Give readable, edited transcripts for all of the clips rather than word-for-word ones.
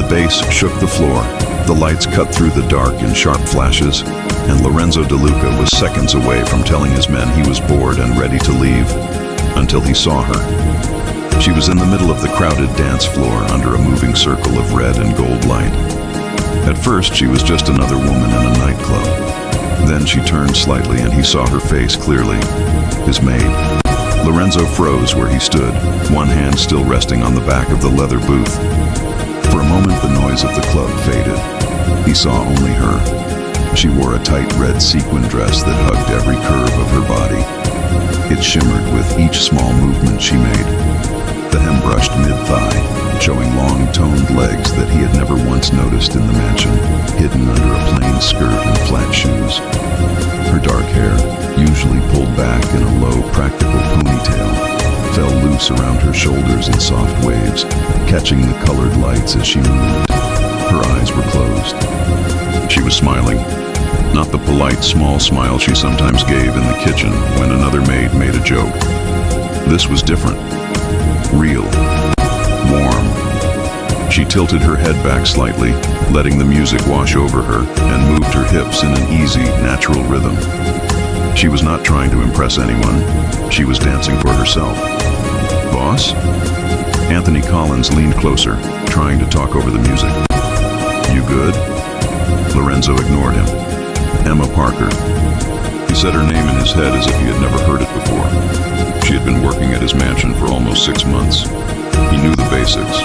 bass shook the floor, the lights cut through the dark in sharp flashes, and Lorenzo De Luca was seconds away from telling his men he was bored and ready to leave, until he saw her. She was in the middle of the crowded dance floor under a moving circle of red and gold light. At first, she was just another woman in a nightclub. Then she turned slightly and he saw her face clearly. His maid. Lorenzo froze where he stood, one hand still resting on the back of the leather booth. For a moment, the noise of the club faded. He saw only her. She wore a tight red sequin dress that hugged every curve of her body. It shimmered with each small movement she made. The hem brushed mid-thigh, showing long, toned legs that he had never once noticed in the mansion, hidden under a plain skirt and flat shoes. Her dark hair, usually pulled back in a low, practical ponytail, fell loose around her shoulders in soft waves, catching the colored lights as she moved. Her eyes were closed. She was smiling, not the polite, small smile she sometimes gave in the kitchen when another maid made a joke. This was different. Real. Warm. She tilted her head back slightly, letting the music wash over her, and moved her hips in an easy, natural rhythm. She was not trying to impress anyone. She was dancing for herself. Boss? Anthony Collins leaned closer, trying to talk over the music. You good? Lorenzo ignored him. Emma Parker. He said her name in his head as if he had never heard it before. She had been working at his mansion for almost 6 months. He knew the basics.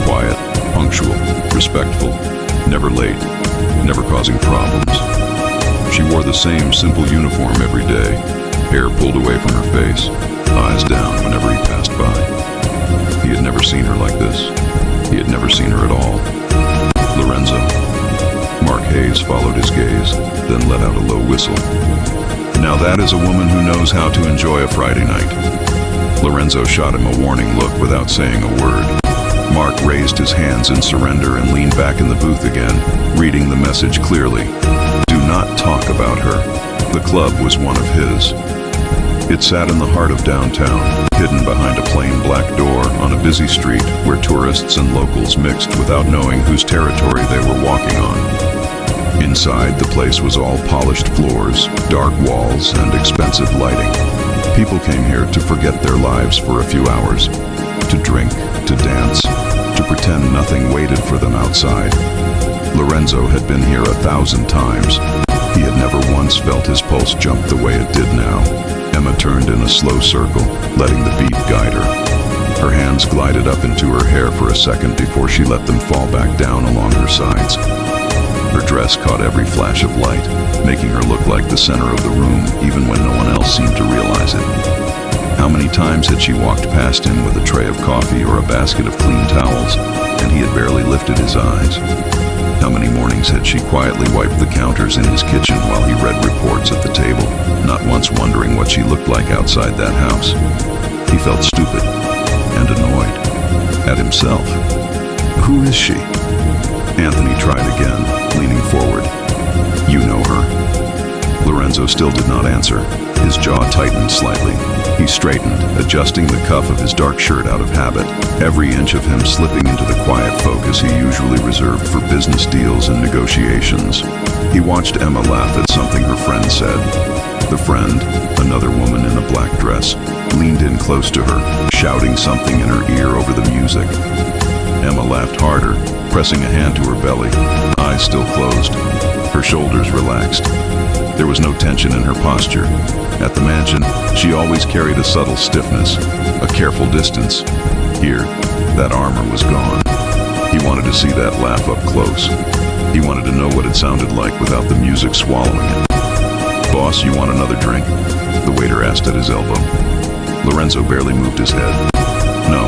Quiet, punctual, respectful, never late, never causing problems. She wore the same simple uniform every day, hair pulled away from her face, eyes down whenever he passed by. He had never seen her like this. He had never seen her at all. Lorenzo. Mark Hayes followed his gaze, then let out a low whistle. Now that is a woman who knows how to enjoy a Friday night. Lorenzo shot him a warning look without saying a word. Mark raised his hands in surrender and leaned back in the booth again, reading the message clearly. Do not talk about her. The club was one of his. It sat in the heart of downtown, hidden behind a plain black door on a busy street where tourists and locals mixed without knowing whose territory they were walking on. Inside, the place was all polished floors, dark walls, and expensive lighting. People came here to forget their lives for a few hours, to drink, to dance, to pretend nothing waited for them outside. Lorenzo had been here 1,000 times. He had never once felt his pulse jump the way it did now. Emma turned in a slow circle, letting the beat guide her. Her hands glided up into her hair for a second before she let them fall back down along her sides. Her dress caught every flash of light, making her look like the center of the room, even when no one else seemed to realize it. How many times had she walked past him with a tray of coffee or a basket of clean towels, and he had barely lifted his eyes? How many mornings had she quietly wiped the counters in his kitchen while he read reports at the table, not once wondering what she looked like outside that house? He felt stupid and annoyed at himself. Who is she? Anthony tried again, leaning forward. You know her? Lorenzo still did not answer. His jaw tightened slightly. He straightened, adjusting the cuff of his dark shirt out of habit, every inch of him slipping into the quiet focus he usually reserved for business deals and negotiations. He watched Emma laugh at something her friend said. The friend, another woman in a black dress, leaned in close to her, shouting something in her ear over the music. Emma laughed harder, pressing a hand to her belly, eyes still closed. Her shoulders relaxed. There was no tension in her posture. At the mansion, she always carried a subtle stiffness, a careful distance. Here, that armor was gone. He wanted to see that laugh up close. He wanted to know what it sounded like without the music swallowing it. Boss, you want another drink? The waiter asked at his elbow. Lorenzo barely moved his head. No.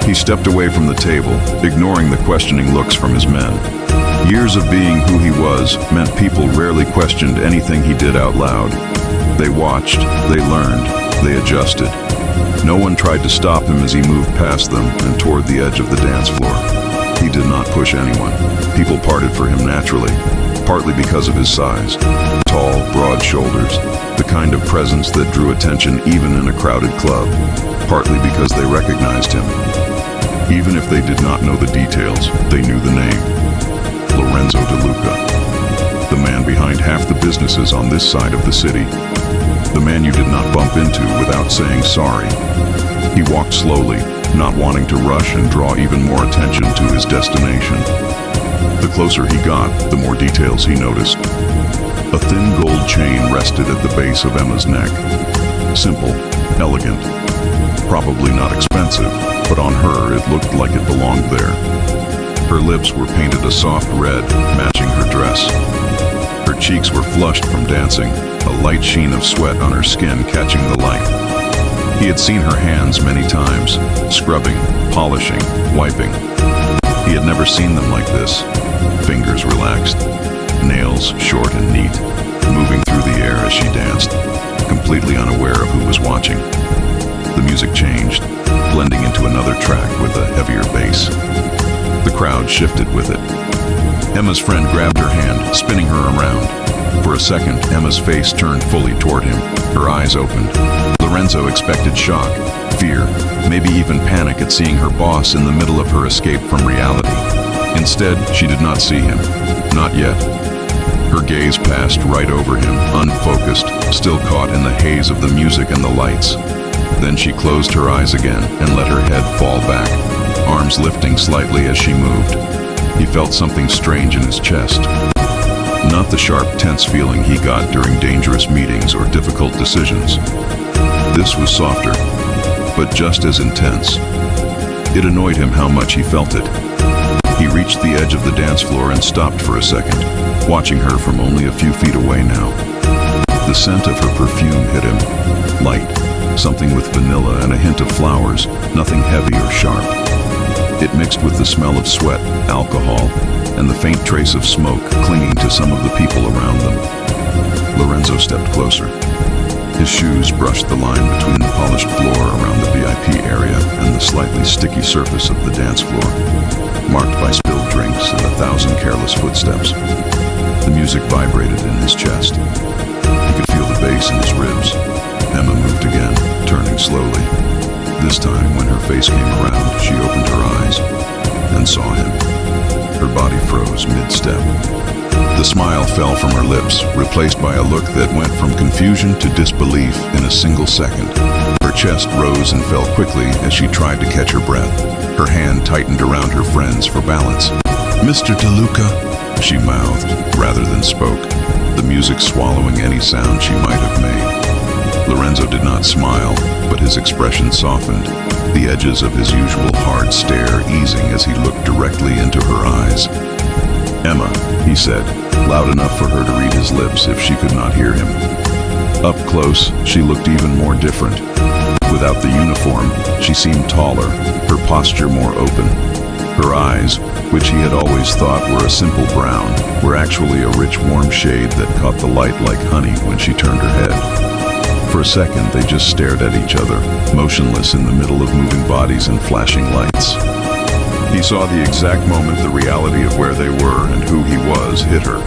He stepped away from the table, ignoring the questioning looks from his men. Years of being who he was meant people rarely questioned anything he did out loud. They watched, they learned, they adjusted. No one tried to stop him as he moved past them and toward the edge of the dance floor. He did not push anyone. People parted for him naturally, partly because of his size. Tall, broad shoulders, the kind of presence that drew attention even in a crowded club, partly because they recognized him. Even if they did not know the details, they knew the name. Lorenzo DeLuca. The man behind half the businesses on this side of the city. The man you did not bump into without saying sorry. He walked slowly, not wanting to rush and draw even more attention to his destination. The closer he got, the more details he noticed. A thin gold chain rested at the base of Emma's neck. Simple, elegant, probably not expensive, but on her it looked like it belonged there. Her lips were painted a soft red, matching her dress. Her cheeks were flushed from dancing, a light sheen of sweat on her skin catching the light. He had seen her hands many times, scrubbing, polishing, wiping. He had never seen them like this. Fingers relaxed, nails short and neat, moving through the air as she danced, completely unaware of who was watching. The music changed, blending into another track with a heavier bass. The crowd shifted with it. Emma's friend grabbed her hand, spinning her around. For a second, Emma's face turned fully toward him, her eyes opened. Lorenzo expected shock, fear, maybe even panic at seeing her boss in the middle of her escape from reality. Instead, she did not see him. Not yet. Her gaze passed right over him, unfocused, still caught in the haze of the music and the lights. Then she closed her eyes again and let her head fall back, arms lifting slightly as she moved. He felt something strange in his chest. Not the sharp, tense feeling he got during dangerous meetings or difficult decisions. This was softer, but just as intense. It annoyed him how much he felt it. He reached the edge of the dance floor and stopped for a second, watching her from only a few feet away now. The scent of her perfume hit him. Light, something with vanilla and a hint of flowers, nothing heavy or sharp. It mixed with the smell of sweat, alcohol, and the faint trace of smoke clinging to some of the people around them. Lorenzo stepped closer. His shoes brushed the line between the polished floor around the VIP area and the slightly sticky surface of the dance floor, marked by spilled drinks and 1,000 careless footsteps. The music vibrated in his chest. He could feel the bass in his ribs. Emma moved again, turning slowly. This time, when her face came around, she opened her eyes and saw him. Her body froze mid-step. The smile fell from her lips, replaced by a look that went from confusion to disbelief in a single second. Her chest rose and fell quickly as she tried to catch her breath. Her hand tightened around her friend's for balance. "Mr. DeLuca," she mouthed, rather than spoke, the music swallowing any sound she might have made. Lorenzo did not smile, but his expression softened, the edges of his usual hard stare easing as he looked directly into her eyes. "Emma," he said, loud enough for her to read his lips if she could not hear him. Up close, she looked even more different. Without the uniform, she seemed taller, her posture more open. Her eyes, which he had always thought were a simple brown, were actually a rich warm shade that caught the light like honey when she turned her head. For a second, they just stared at each other, motionless in the middle of moving bodies and flashing lights. He saw the exact moment the reality of where they were and who he was hit her.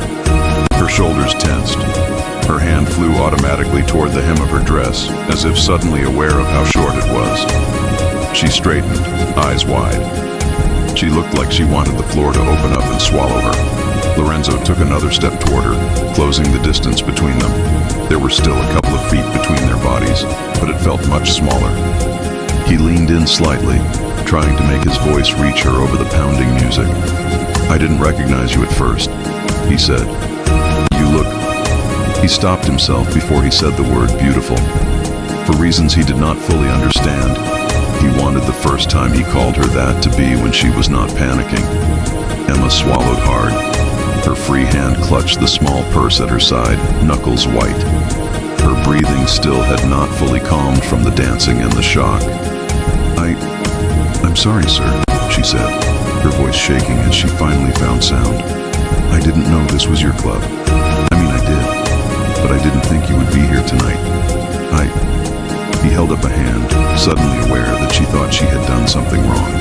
Her shoulders tensed. Her hand flew automatically toward the hem of her dress, as if suddenly aware of how short it was. She straightened, eyes wide. She looked like she wanted the floor to open up and swallow her. Lorenzo took another step toward her, closing the distance between them. There were still a couple of feet between their bodies, but it felt much smaller. He leaned in slightly, trying to make his voice reach her over the pounding music. "I didn't recognize you at first," he said. "You look..." He stopped himself before he said the word beautiful. For reasons he did not fully understand, he wanted the first time he called her that to be when she was not panicking. Emma swallowed hard. Her free hand clutched the small purse at her side, knuckles white. Her breathing still had not fully calmed from the dancing and the shock. I'm sorry, sir," she said, her voice shaking as she finally found sound. "I didn't know this was your club. I mean, I did, but I didn't think you would be here tonight. He held up a hand, suddenly aware that she thought she had done something wrong.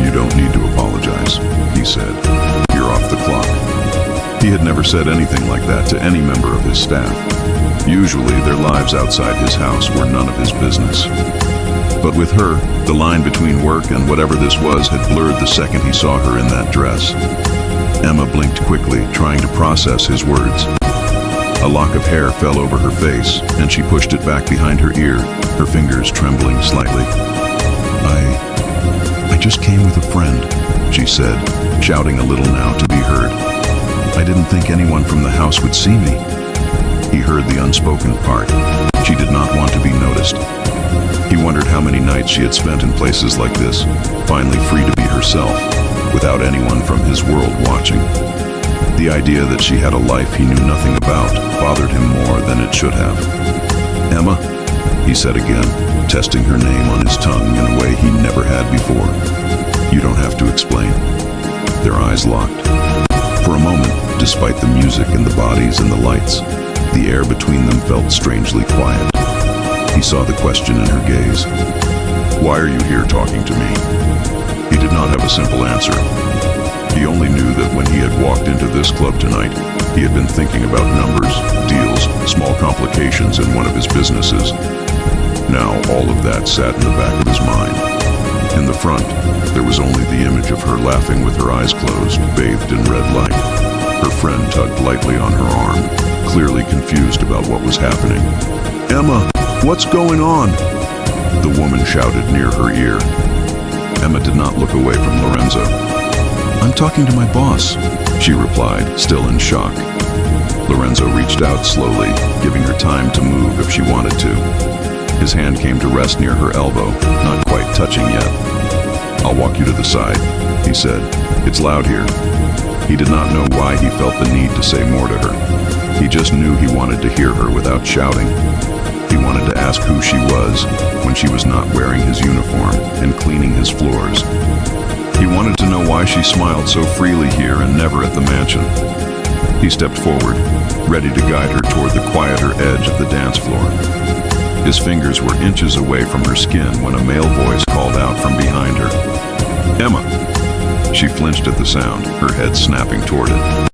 "You don't need to apologize," he said. "You're off the clock." He had never said anything like that to any member of his staff. Usually, their lives outside his house were none of his business. But with her, the line between work and whatever this was had blurred the second he saw her in that dress. Emma blinked quickly, trying to process his words. A lock of hair fell over her face, and she pushed it back behind her ear, her fingers trembling slightly. I just came with a friend, she said, shouting a little now to be heard. I didn't think anyone from the house would see me. He heard the unspoken part. She did not want to be noticed. He wondered how many nights she had spent in places like this, finally free to be herself, without anyone from his world watching. The idea that she had a life he knew nothing about bothered him more than it should have. Emma, he said again, testing her name on his tongue in a way he never had before. You don't have to explain. Their eyes locked. For a moment, despite the music and the bodies and the lights, the air between them felt strangely quiet. He saw the question in her gaze. Why are you here talking to me? He did not have a simple answer. He only knew that when he had walked into this club tonight, he had been thinking about numbers, deals, small complications in one of his businesses. Now all of that sat in the back of his mind. In the front, there was only the image of her laughing with her eyes closed, bathed in red light. Her friend tugged lightly on her arm, clearly confused about what was happening. Emma, what's going on? The woman shouted near her ear. Emma did not look away from Lorenzo. I'm talking to my boss, she replied, still in shock. Lorenzo reached out slowly, giving her time to move if she wanted to. His hand came to rest near her elbow, not quite touching yet. I'll walk you to the side, he said. It's loud here. He did not know why he felt the need to say more to her. He just knew he wanted to hear her without shouting. He wanted to ask who she was when she was not wearing his uniform and cleaning his floors. He wanted to know why she smiled so freely here and never at the mansion. He stepped forward, ready to guide her toward the quieter edge of the dance floor. His fingers were inches away from her skin when a male voice called out from behind her. Emma! She flinched at the sound, her head snapping toward it.